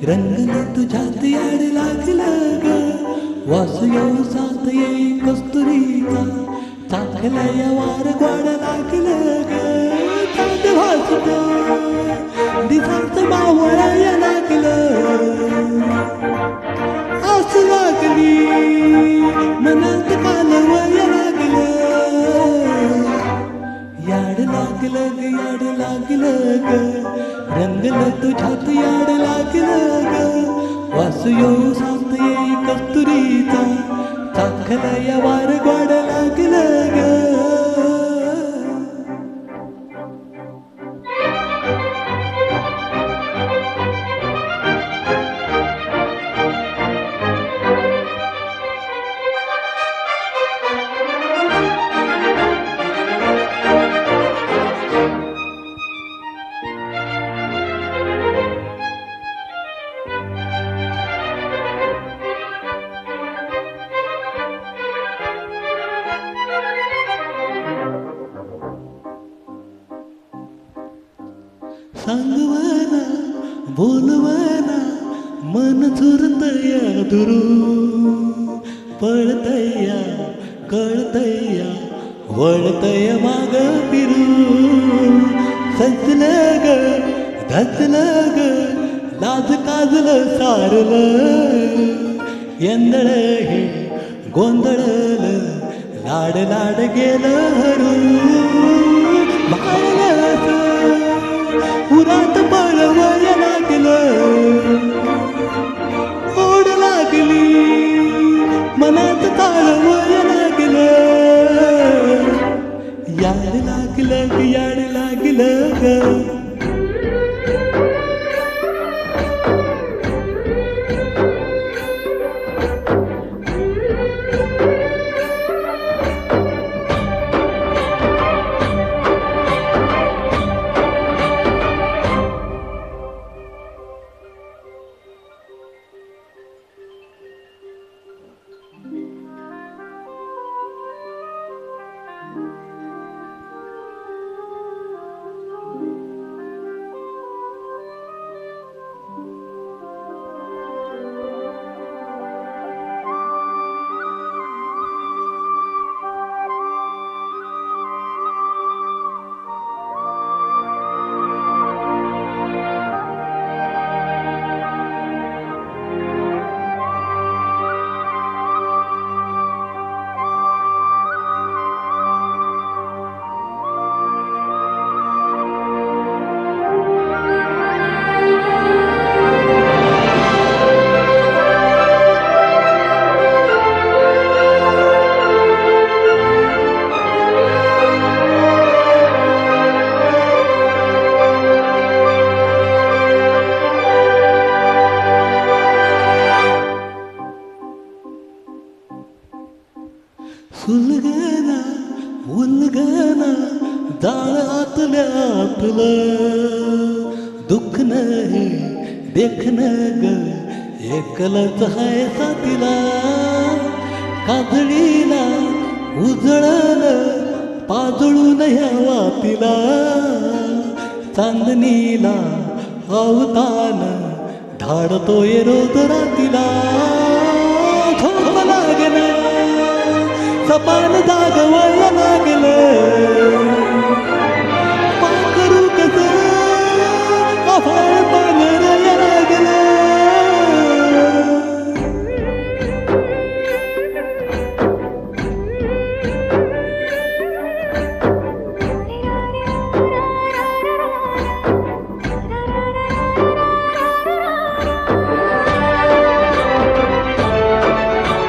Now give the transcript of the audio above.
रंगले तुझ्यात याड लागलं ग वास येऊ साथ येई कस्तुरीचा चाखल्या या वार गोड लागलं ग चांद भासत दिसाच मावळाया लागलं आस लागली मनात कालवया लागलं याड लागलं ग याड लागलं ग रंगलं तुझ्यात याड लागलं ग वास येऊ साथ येई कस्तुरीचा चाखलं या वार गोड लागलं ग सांगवाना बोलवाना मन चुरतया दुरू पळतया कळतया वळतय माग फिरू सजलं ग धजलं ग लाज काजलं सारलं यंदळ हे गोंधळलं लाड लाड गेलं हरू उरात पळवया लागलं ओढ लागली मनात ताळवया लागलं याड लागलं ग याड लागलं ग सुलगना उलगना जाळ आतल्या आतलं दुःख नाही देखन ग एकलच हाय साथीला काजळीला उजळल पाजळून ह्या वातीला चांदणीला अवतान धाडतोय रोज रातीला झोप लागना सपान जागवया लागलं